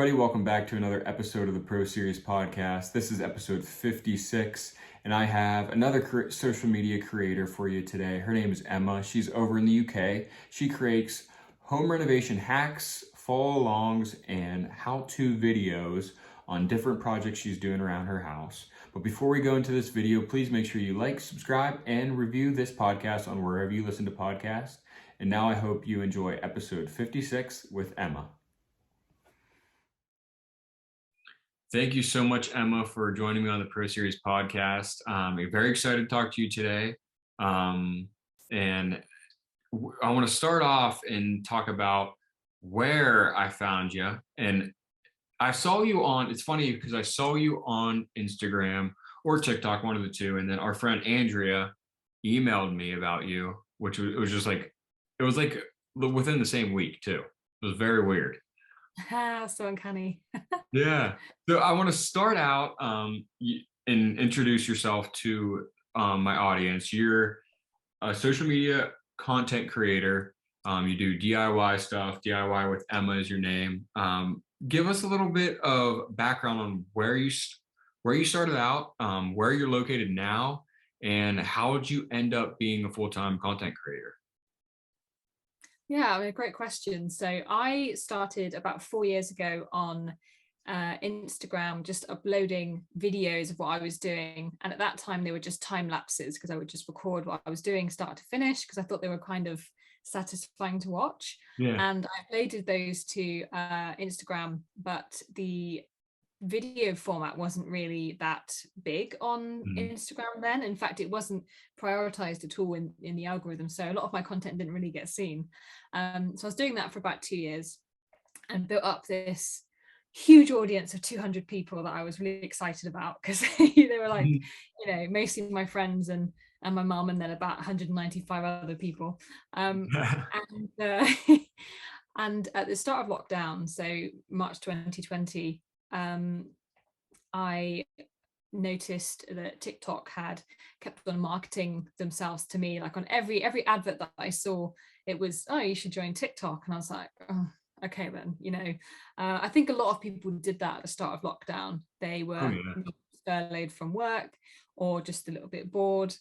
everybody. Welcome back to another episode of the Pro Series podcast. This is episode 56, and I have another social media creator for you today. Her name is Emma. She's over in the UK. She creates home renovation hacks, follow-alongs, and how-to videos on different projects she's doing around her house. But before we go into this video, please make sure you like, subscribe, and review this podcast on wherever you listen to podcasts. And now I hope you enjoy episode 56 with Emma. Thank you so much, Emma, for joining me on the Pro Series podcast. I'm very excited to talk to you today. And I want to start off and talk about where I found you. And I saw you on, it's funny because I saw you on Instagram or TikTok, one of the two. And then our friend Andrea emailed me about you, which was, it was like within the same week too. It was very weird. So uncanny. Yeah. So I want to start out and introduce yourself to my audience. You're a social media content creator. You do DIY stuff. DIY with Emma is your name. Give us a little bit of background on where you started out, where you're located now, and how did you end up being a full-time content creator? Yeah, I mean, great question. So I started about 4 years ago on Instagram, just uploading videos of what I was doing. And at that time, they were just time lapses because I would just record what I was doing start to finish because I thought they were kind of satisfying to watch. Yeah. And I uploaded those to Instagram, but the video format wasn't really that big on Instagram then. In fact, it wasn't prioritized at all in the algorithm. So a lot of my content didn't really get seen. So I was doing that for about 2 years and built up this huge audience of 200 people that I was really excited about because they were like, mostly my friends and my mom, and then about 195 other people. And and at the start of lockdown, so March 2020, I noticed that TikTok had kept on marketing themselves to me, like on every advert that I saw, it was, oh, you should join TikTok. And I was like, oh, okay then, I think a lot of people did that at the start of lockdown. They were furloughed from work or just a little bit bored,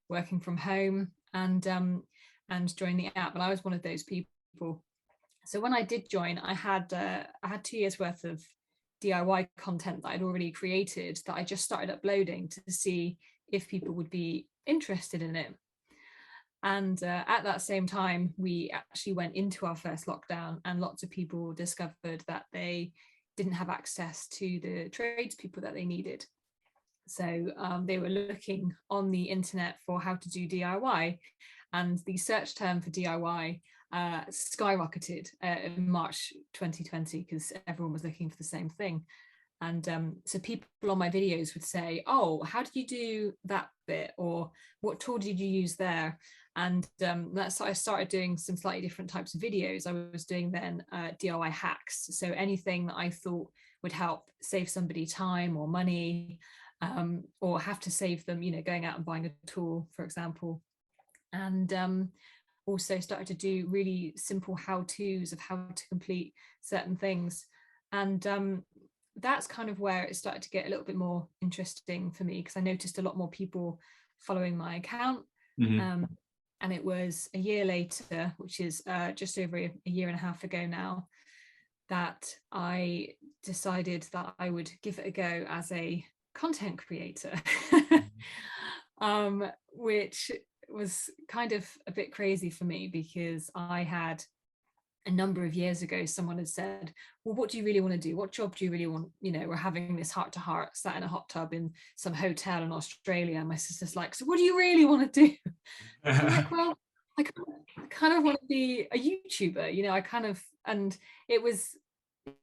working from home, and joined the app. And I was one of those people. So when I did join, I had 2 years worth of DIY content that I'd already created that I just started uploading to see if people would be interested in it. And at that same time, we actually went into our first lockdown, and lots of people discovered that they didn't have access to the tradespeople that they needed. So they were looking on the internet for how to do DIY, and the search term for DIY skyrocketed in March 2020 because everyone was looking for the same thing. And so people on my videos would say, oh, how did you do that bit? Or what tool did you use there? And that's how I started doing some slightly different types of videos. I was doing then DIY hacks. So anything that I thought would help save somebody time or money, or have to save them, going out and buying a tool, for example. And also started to do really simple how-tos of how to complete certain things. And that's kind of where it started to get a little bit more interesting for me, because I noticed a lot more people following my account. And it was a year later, which is just over a year and a half ago now, that I decided that I would give it a go as a content creator, which was kind of a bit crazy for me, because I had a number of years ago, someone had said, well, what do you really want to do? What job do you really want? We're having this heart to heart, sat in a hot tub in some hotel in Australia. And my sister's like, so what do you really want to do? I'm like, well, I kind of want to be a YouTuber, and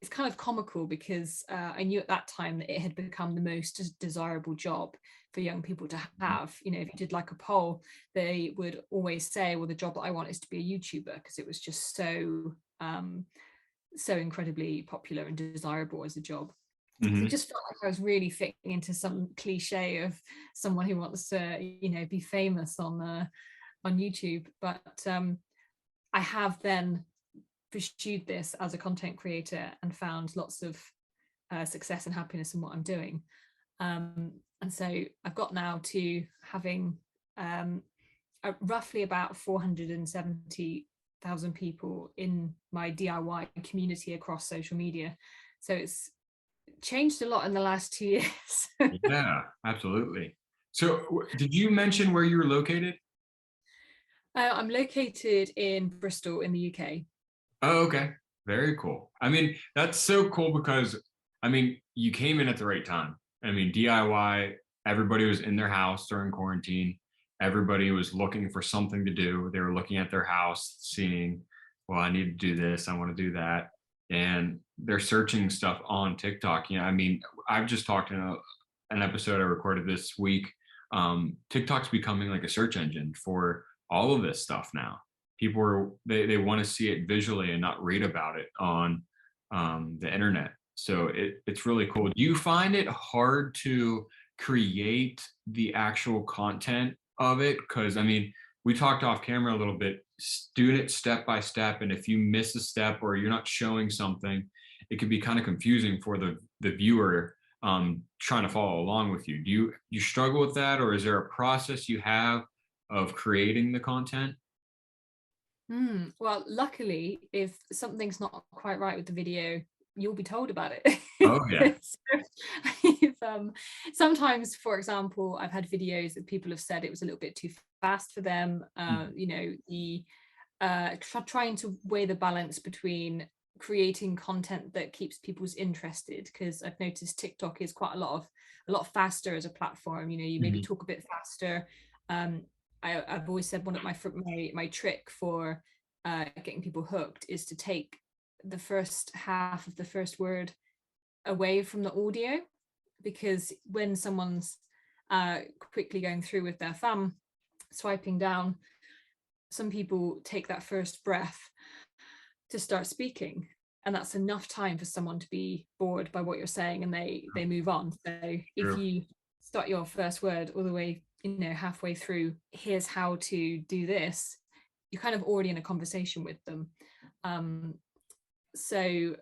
it's kind of comical because I knew at that time that it had become the most desirable job for young people to have. If you did like a poll, they would always say, well, the job that I want is to be a YouTuber, because it was just so incredibly popular and desirable as a job. So it just felt like I was really fitting into some cliche of someone who wants to, be famous on YouTube. But I have then pursued this as a content creator and found lots of success and happiness in what I'm doing. And so I've got now to having roughly about 470,000 people in my DIY community across social media. So it's changed a lot in the last 2 years. Yeah, absolutely. So did you mention where you were located? I'm located in Bristol in the UK. Oh, okay. Very cool. I mean, that's so cool because, I mean, you came in at the right time. I mean, DIY, everybody was in their house during quarantine. Everybody was looking for something to do. They were looking at their house, seeing, well, I need to do this, I want to do that. And they're searching stuff on TikTok. I mean, I've just talked in an episode I recorded this week. TikTok's becoming like a search engine for all of this stuff now. People are they want to see it visually and not read about it on the internet. So it's really cool. Do you find it hard to create the actual content of it? Because I mean, we talked off camera a little bit, doing it step by step, and if you miss a step or you're not showing something, it could be kind of confusing for the viewer trying to follow along with you. Do you struggle with that, or is there a process you have of creating the content? Well, luckily, if something's not quite right with the video, you'll be told about it. Oh yeah. So, if, sometimes, for example, I've had videos that people have said it was a little bit too fast for them. Mhm. The trying to weigh the balance between creating content that keeps people's interested, because I've noticed TikTok is quite a lot faster as a platform. You maybe Mhm. talk a bit faster. um, I've always said one of my trick for getting people hooked is to take the first half of the first word away from the audio, because when someone's quickly going through with their thumb swiping down, some people take that first breath to start speaking, and that's enough time for someone to be bored by what you're saying, and they move on. So if True. you start your first word all the way, halfway through, here's how to do this, you're kind of already in a conversation with them. So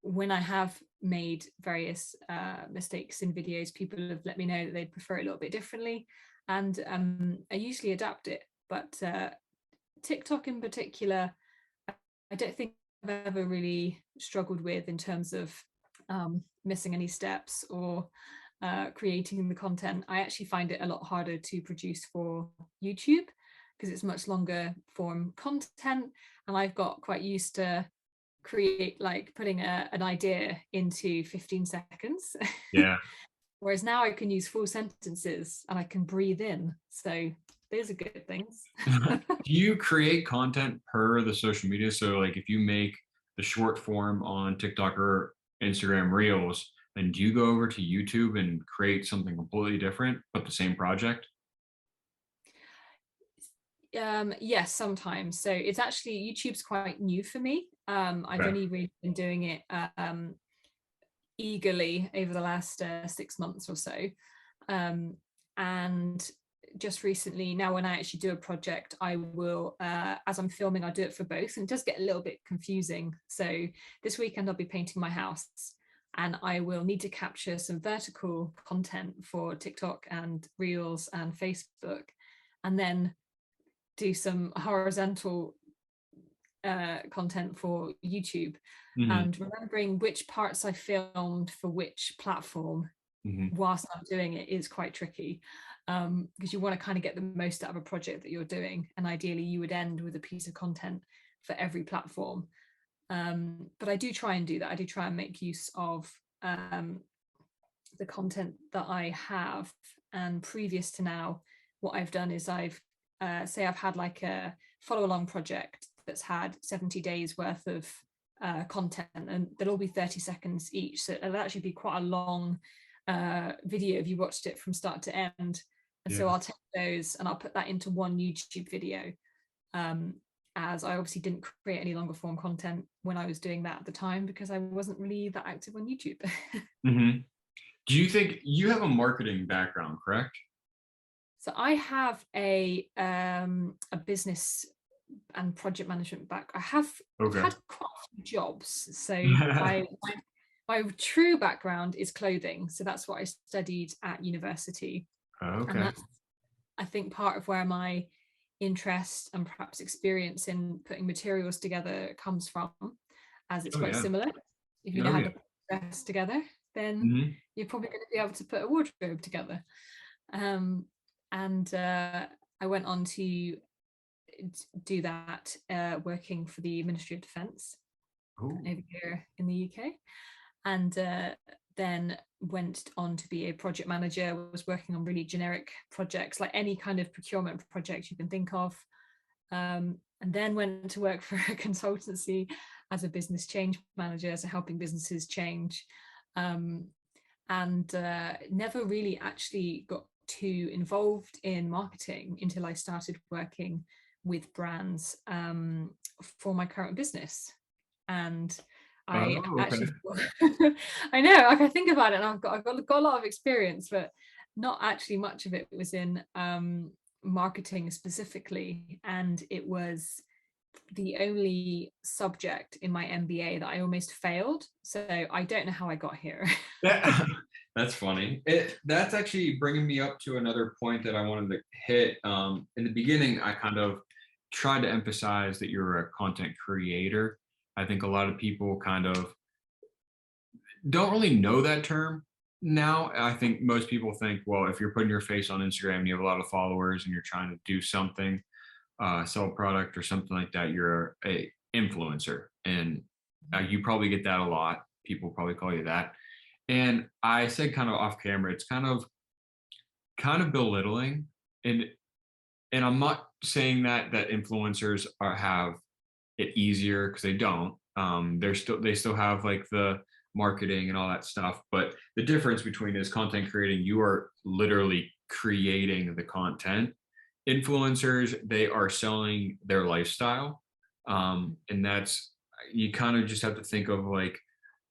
when I have made various mistakes in videos, people have let me know that they prefer it a little bit differently, and I usually adapt it. But TikTok in particular, I don't think I've ever really struggled with in terms of missing any steps or creating the content. I actually find it a lot harder to produce for YouTube because it's much longer form content, and I've got quite used to create like putting an idea into 15 seconds. Yeah. Whereas now I can use full sentences and I can breathe in. So those are good things. Do you create content per the social media? So like if you make the short form on TikTok or Instagram Reels, then do you go over to YouTube and create something completely different but the same project? Yes, sometimes. So it's actually, YouTube's quite new for me. I've Okay. only really been doing it eagerly over the last 6 months or so. And just recently, now when I actually do a project, I will, as I'm filming, I'll do it for both, and it does get a little bit confusing. So this weekend I'll be painting my house, and I will need to capture some vertical content for TikTok and Reels and Facebook, and then do some horizontal content for YouTube. Hmm. And remembering which parts I filmed for which platform Hmm. whilst I'm doing it is quite tricky, because you want to kind of get the most out of a project that you're doing, and ideally you would end with a piece of content for every platform. But I do try and do that. I do try and make use of the content that I have. And previous to now, what I've done is I've say I've had like a follow along project that's had 70 days worth of content, and they'll all be 30 seconds each. So it'll actually be quite a long video if you watched it from start to end. And Yeah. so I'll take those and I'll put that into one YouTube video. As I obviously didn't create any longer form content when I was doing that at the time because I wasn't really that active on YouTube. Hmm. Do you think you have a marketing background, correct? So I have a business and project management back. I've Okay. had quite a few jobs. So my true background is clothing. So that's what I studied at university. And Okay. that's, I think, part of where my interest and perhaps experience in putting materials together comes from, as it's Oh quite yeah. similar. If you know Oh how yeah. to put a dress together, then Hmm. you're probably going to be able to put a wardrobe together. Um, and I went on to do that working for the Ministry of Defence Oh. over here in the UK. And then went on to be a project manager, was working on really generic projects, like any kind of procurement project you can think of. And then went to work for a consultancy as a business change manager, so helping businesses change. Um, and never really actually got too involved in marketing until I started working with brands for my current business. And I Oh, okay. actually I know, like I think about it, and I've got a lot of experience, but not actually much of it was in marketing specifically. And it was the only subject in my MBA that I almost failed. So I don't know how I got here. Yeah, that's funny. That's actually bringing me up to another point that I wanted to hit. In the beginning, I kind of tried to emphasize that you're a content creator. I think a lot of people kind of don't really know that term now. I think most people think, well, if you're putting your face on Instagram and you have a lot of followers and you're trying to do something, sell a product or something like that, you're a influencer, and you probably get that a lot. People probably call you that. And I said kind of off camera, it's kind of belittling, and I'm not saying that influencers have it easier, because they don't. They still have like the marketing and all that stuff, but the difference between is content creating, you are literally creating the content. Influencers, they are selling their lifestyle, and that's, you kind of just have to think of like,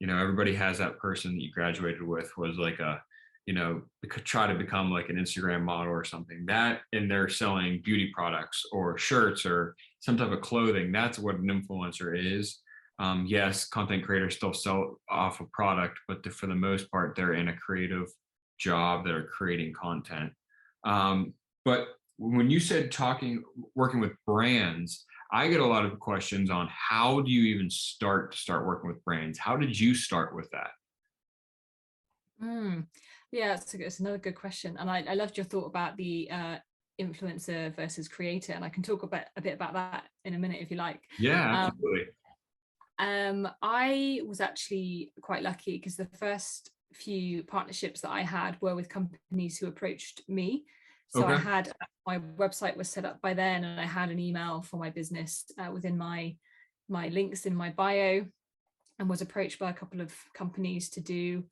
everybody has that person that you graduated with was like a, try to become like an Instagram model or something, that, and they're selling beauty products or shirts or some type of clothing. That's what an influencer is. Yes, content creators still sell off a product, but for the most part, they're in a creative job that are creating content. But when you said working with brands, I get a lot of questions on how do you even start working with brands? How did you start with that? Mm. Yeah, it's another good question. And I loved your thought about the influencer versus creator. And I can talk a bit about that in a minute if you like. Yeah, Um, absolutely. I was actually quite lucky because the first few partnerships that I had were with companies who approached me. So I Okay. had, my website was set up by then, and I had an email for my business within my links in my bio, and was approached by a couple of companies to do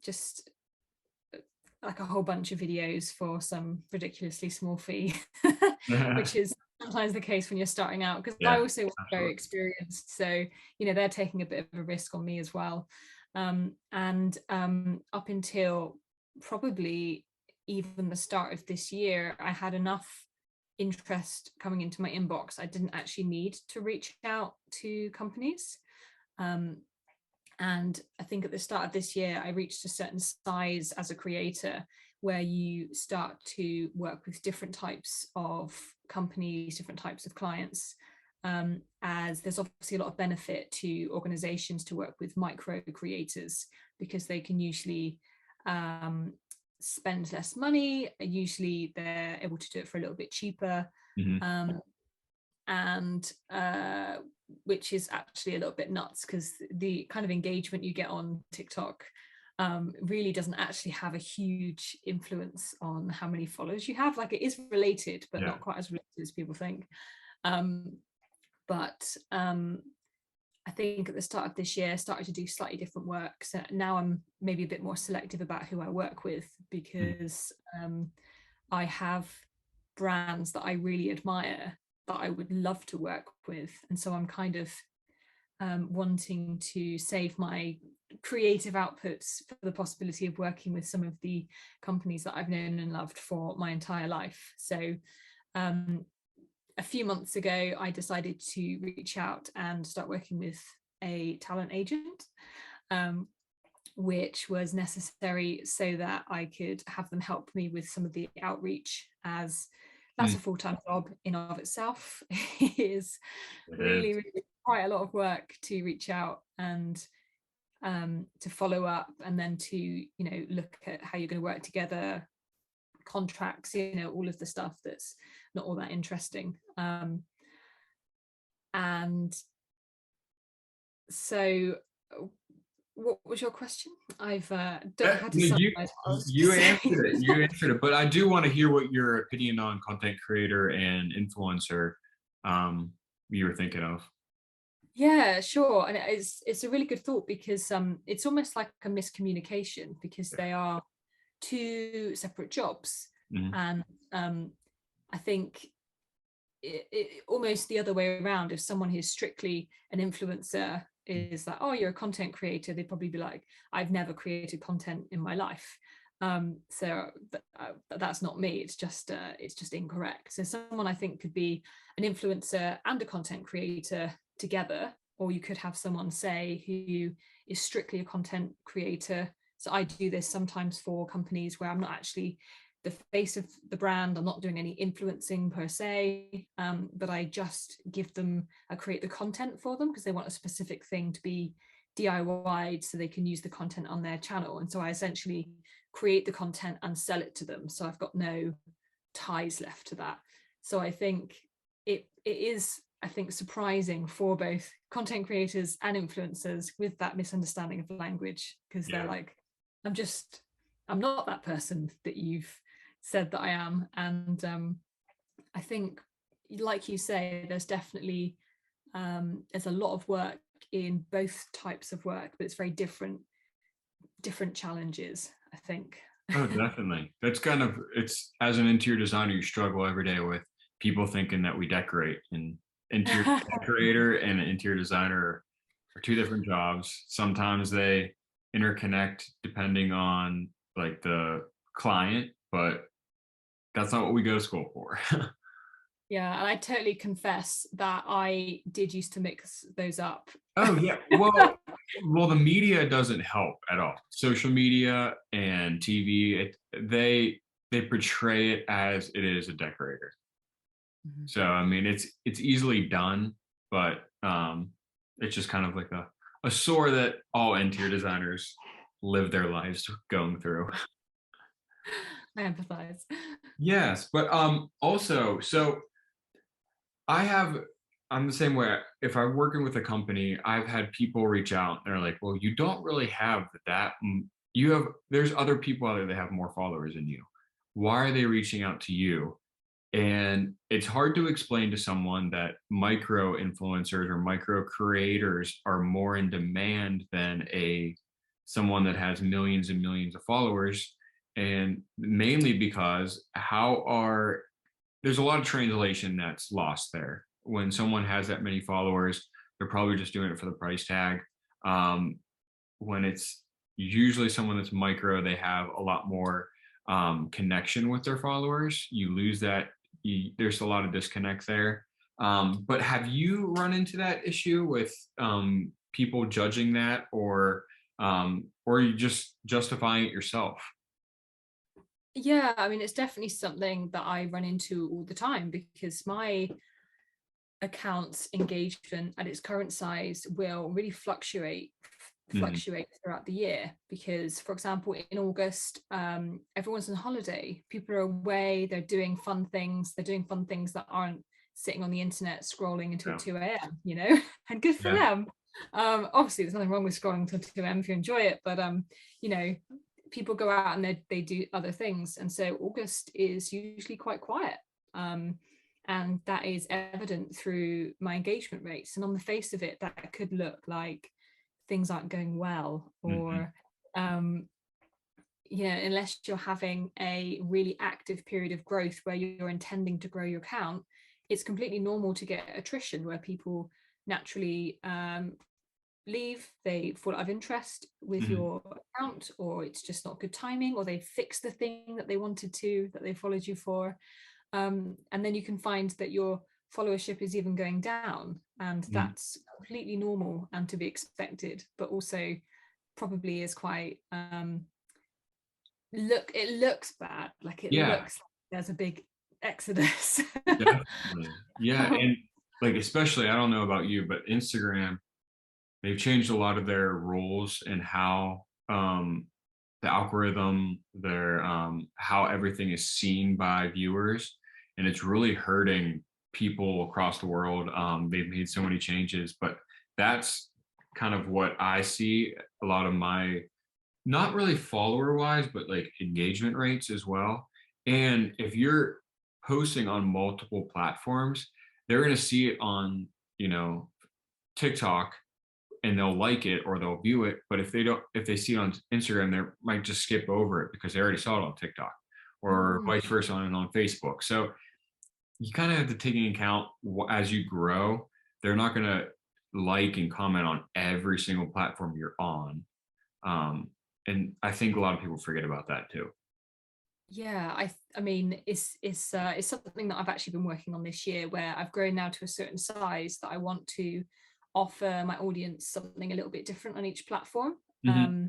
just like a whole bunch of videos for some ridiculously small fee, which is sometimes the case when you're starting out, because I Yeah, also was very absolutely. experienced. So, they're taking a bit of a risk on me as well. And up until probably even the start of this year, I had enough interest coming into my inbox. I didn't actually need to reach out to companies. Um, and I think at the start of this year, I reached a certain size as a creator where you start to work with different types of companies, different types of clients. As there's obviously a lot of benefit to organizations to work with micro creators, because they can usually spend less money. Usually they're able to do it for a little bit cheaper. Mhm. Um, and which is actually a little bit nuts, because the kind of engagement you get on TikTok really doesn't actually have a huge influence on how many followers you have. Like, it is related, but Yeah. not quite as related as people think. Um, but I think at the start of this year, I started to do slightly different work. So now I'm maybe a bit more selective about who I work with, Mhm. because I have brands that I really admire that I would love to work with. And so I'm kind of wanting to save my creative outputs for the possibility of working with some of the companies that I've known and loved for my entire life. So a few months ago, I decided to reach out and start working with a talent agent, which was necessary so that I could have them help me with some of the outreach, as that's Mm, a full-time job in of itself. It is it really, is. really quite a lot of work to reach out and to follow up, and then to look at how you're going to work together, contracts, all of the stuff that's not all that interesting. And so what was your question? I've had to No, summarize you what I was to you say. answered it. You answered it. But I do want to hear what your opinion on content creator and influencer um, you were thinking of. Yeah, sure. And it's a really good thought, because it's almost like a miscommunication, because Yeah. they are two separate jobs. Mhm. And I think almost the other way around, if someone who's strictly an influencer is like, oh, you're a content creator, they'd probably be like, I've never created content in my life. That's not me. It's just incorrect. So someone, I think, could be an influencer and a content creator together, or you could have someone, say, who is strictly a content creator. So I do this sometimes for companies where I'm not actually the face of the brand. I'm not doing any influencing per se, but I just create the content for them, because they want a specific thing to be DIY'd so they can use the content on their channel. And so I essentially create the content and sell it to them. So I've got no ties left to that. So I think it is, I think, surprising for both content creators and influencers with that misunderstanding of language, because they're Yeah. like, I'm not that person that you've said that I am. And I think, like you say, there's definitely there's a lot of work in both types of work, but it's very different challenges, I think. Oh, definitely. That's kind of it's as an interior designer, you struggle every day with people thinking that we decorate. And interior decorator and an interior designer are two different jobs. Sometimes they interconnect depending on like the client, but that's not what we go to school for. Yeah, and I totally confess that I did used to mix those up. Oh yeah. Well, the media doesn't help at all. Social media and TV, they portray it as it is a decorator. Mhm. So I mean, it's easily done, but it's just kind of like a sore that all interior designers live their lives going through. I empathize. Yes, but also, so I have I'm the same way. If I'm working with a company, I've had people reach out. They're like, "Well, you don't really have that. You have there's other people out there that have more followers than you. Why are they reaching out to you?" And it's hard to explain to someone that micro influencers or micro creators are more in demand than a someone that has millions and millions of followers. And mainly because how are there's a lot of translation that's lost there. When someone has that many followers, they're probably just doing it for the price tag. Um, when it's usually someone that's micro, they have a lot more connection with their followers. You lose that. There's a lot of disconnect there. But have you run into that issue with people judging that, or are you just justifying it yourself? Yeah, I mean, it's definitely something that I run into all the time, because my account's engagement at its current size will really Mhm. fluctuate throughout the year. Because, for example, in August, everyone's on holiday, people are away, they're doing fun things that aren't sitting on the internet scrolling until Yeah. 2 a.m., and good for Yeah. them. Obviously there's nothing wrong with scrolling until 2 a.m. if you enjoy it, but you know people go out and they do other things, and so August is usually quite quiet. And that is evident through my engagement rates, and on the face of it, that could look like things aren't going well, Mhm. or unless you're having a really active period of growth where you're intending to grow your account, it's completely normal to get attrition where people naturally leave, they fall out of interest with Mhm. your account, or it's just not good timing, or they fix the thing that they wanted to, that they followed you for. And then you can find that your followership is even going down, and that's completely normal and to be expected, but also probably is quite it looks bad, like it Yeah, looks like there's a big exodus. definitely. Yeah, Um, and like especially, I don't know about you, but Instagram, they've changed a lot of their rules and how the algorithm, their how everything is seen by viewers, and it's really hurting people across the world. They've made so many changes, but that's kind of what I see a lot of my not really follower wise, but like engagement rates as well. And if you're posting on multiple platforms, they're going to see it on, you know, TikTok and they'll like it or they'll view it. But if they see it on Instagram, they might just skip over it because they already saw it on TikTok or mm, vice versa on Facebook. So you kind of have to take into account as you grow, they're not going to like and comment on every single platform you're on. Um, and I think a lot of people forget about that too. yeah, I mean, it's something that I've actually been working on this year, where I've grown now to a certain size that I want to offer my audience something a little bit different on each platform. Hmm.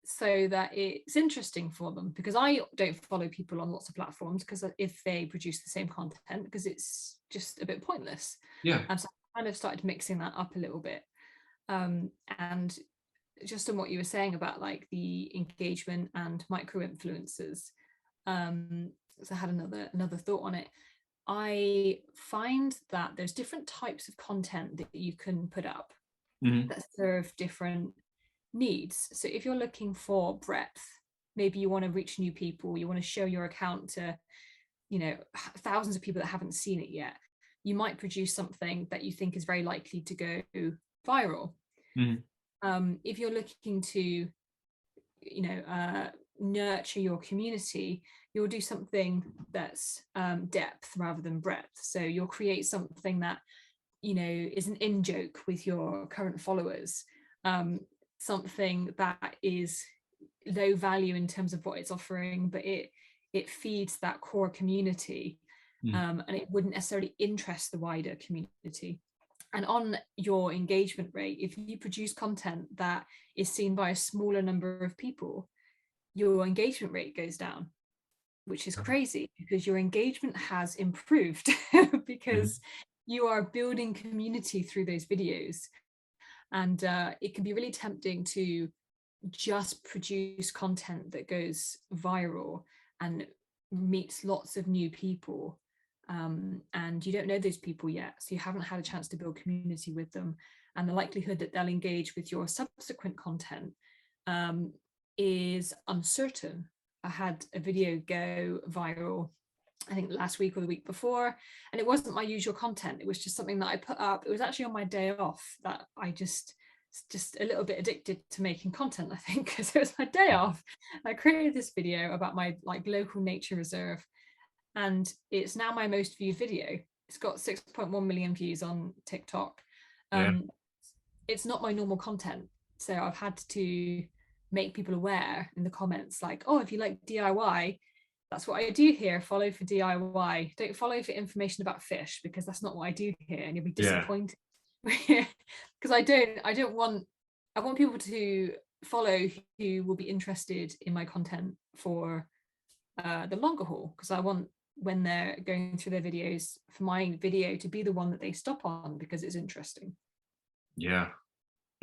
So that it's interesting for them, because I don't follow people on lots of platforms because if they produce the same content, because it's just a bit pointless. Yeah. And so I kind of started mixing that up a little bit. And just on what you were saying about like the engagement and micro influencers, so I had another thought on it. I find that there's different types of content that you can put up Hmm. that serve different needs. So if you're looking for breadth, maybe you want to reach new people, you want to show your account to, thousands of people that haven't seen it yet, you might produce something that you think is very likely to go viral. Hmm. If you're looking to, nurture your community, you'll do something that's depth rather than breadth. So you'll create something that, is an in joke with your current followers, something that is low value in terms of what it's offering, but it feeds that core community, and it wouldn't necessarily interest the wider community. And on your engagement rate, if you produce content that is seen by a smaller number of people, your engagement rate goes down, which is crazy because your engagement has improved Hmm. because you are building community through those videos. And it can be really tempting to just produce content that goes viral and meets lots of new people. And you don't know those people yet, so you haven't had a chance to build community with them. And the likelihood that they'll engage with your subsequent content is uncertain. I had a video go viral, I think last week or the week before, and it wasn't my usual content. It was just something that I put up. It was actually on my day off that I just a little bit addicted to making content, I think, because it was my day off. I created this video about my like local nature reserve, and it's now my most viewed video. It's got 6.1 million views on TikTok. Yeah. um it's not my normal content, so I've had to make people aware in the comments, like, oh, if you like DIY, that's what I do here. Follow for DIY. Don't follow for information about fish, because that's not what I do here, and you'll be Yeah. disappointed. Because I want people to follow who will be interested in my content for the longer haul, because I want, when they're going through their videos, for my video to be the one that they stop on because it's interesting. Yeah.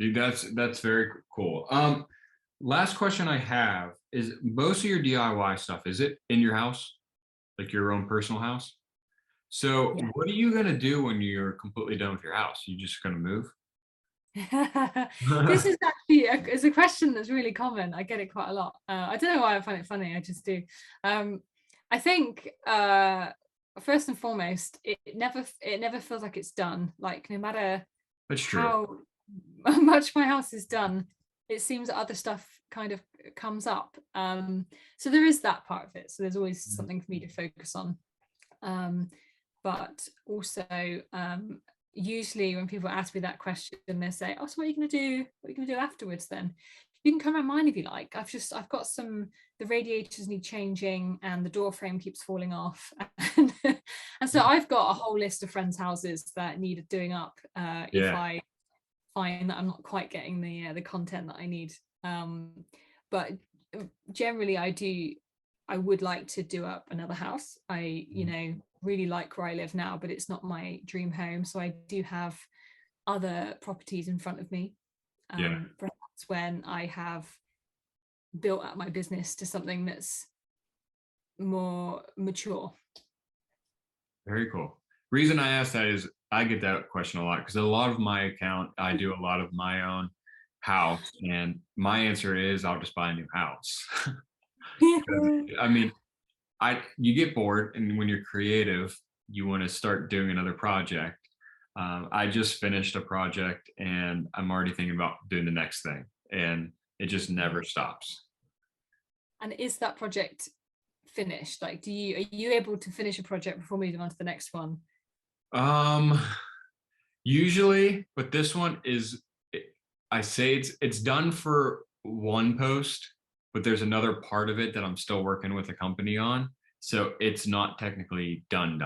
Dude, that's very cool. Last question I have is most of your DIY stuff, is it in your house? Like your own personal house? So Yeah. what are you gonna do when you're completely done with your house? You just gonna move? This is actually it's a question that's really common. I get it quite a lot. I don't know why I find it funny. I just do. I think first and foremost, it never feels like it's done. Like no matter That's true. how much my house is done, it seems that other stuff kind of comes up. So there is that part of it. So there's always something for me to focus on. Um, but also, usually when people ask me that question, they say, oh, so what are you going to do? What are you going to do afterwards then? you can come around mine if you like. I've got the radiators need changing and the door frame keeps falling off. And, and so I've got a whole list of friends' houses that need doing up if Yeah. I find that I'm not quite getting the content that I need. But generally I would like to do up another house. I, really like where I live now, but it's not my dream home. So I do have other properties in front of me. Yeah. Perhaps when I have built up my business to something that's more mature. Very cool. Reason I asked that is I get that question a lot because a lot of my account, I do a lot of my own house, and my answer is I'll just buy a new house. 'Cause, I mean, you get bored, and when you're creative, you want to start doing another project. I just finished a project, and I'm already thinking about doing the next thing, and it just never stops. And is that project finished? Like, are you able to finish a project before moving on to the next one? Um, Usually, but this one is, I say it's done for one post, but there's another part of it that I'm still working with a company on, so it's not technically done.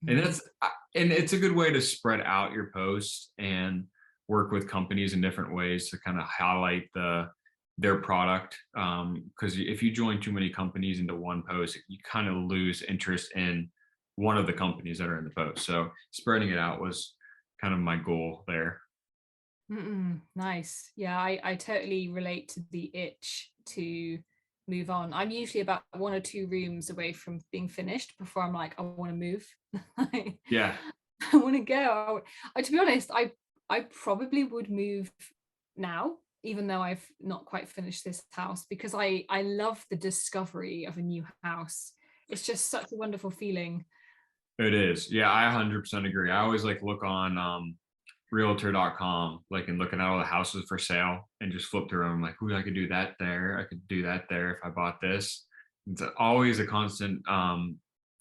And and it's a good way to spread out your posts and work with companies in different ways to kind of highlight their product. Because if you join too many companies into one post, you kind of lose interest in one of the companies that are in the post. So spreading it out was kind of my goal there. Nice. Yeah, I totally relate to the itch to move on. I'm usually about 1 or 2 rooms away from being finished before I'm like, I want to move. I Yeah. want to go. To be honest, I probably would move now, even though I've not quite finished this house, because I love the discovery of a new house. It's just such a wonderful feeling. It is. Yeah, I 100% agree. I always like look on realtor.com, like, and looking at all the houses for sale and just flip through them like, ooh, I could do that there. I could do that there if I bought this. It's always a constant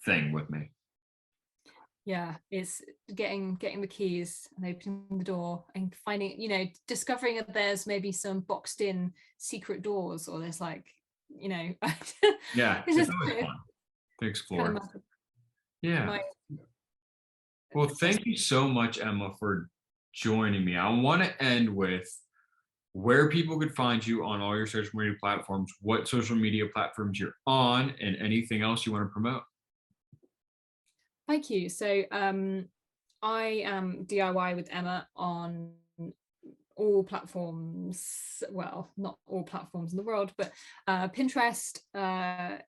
thing with me. Yeah, it's getting the keys and opening the door and finding, discovering that there's maybe some boxed in secret doors, or there's like, Yeah, it's it's just always fun to kind explore. of Yeah. my Well, thank you so much, Emma, for joining me. I want to end with where people could find you on all your social media platforms, what social media platforms you're on, and anything else you want to promote. thank you. So I am DIY with Emma on all platforms. Well, not all platforms in the world, but Pinterest, Instagram,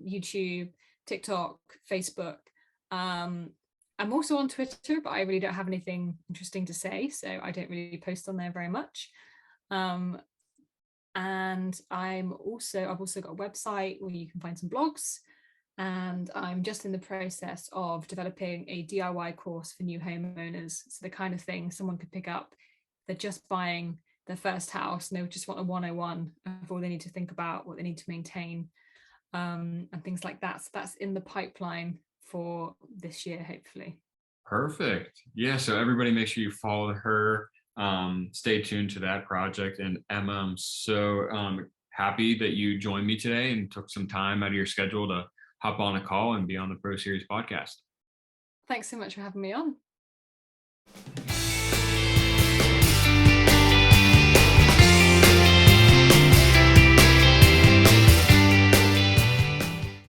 YouTube, TikTok, Facebook. I'm also on Twitter, but I really don't have anything interesting to say, so I don't really post on there very much. And I've also got a website where you can find some blogs, and I'm just in the process of developing a DIY course for new homeowners. So the kind of thing someone could pick up. They're just buying their first house and they just want a 101 of all they need to think about, what they need to maintain, and things like that. So that's in the pipeline for this year, hopefully. Perfect. Yeah. So everybody make sure you follow her. Stay tuned to that project. And Emma, I'm so happy that you joined me today and took some time out of your schedule to hop on a call and be on the Pro Series podcast. Thanks so much for having me on.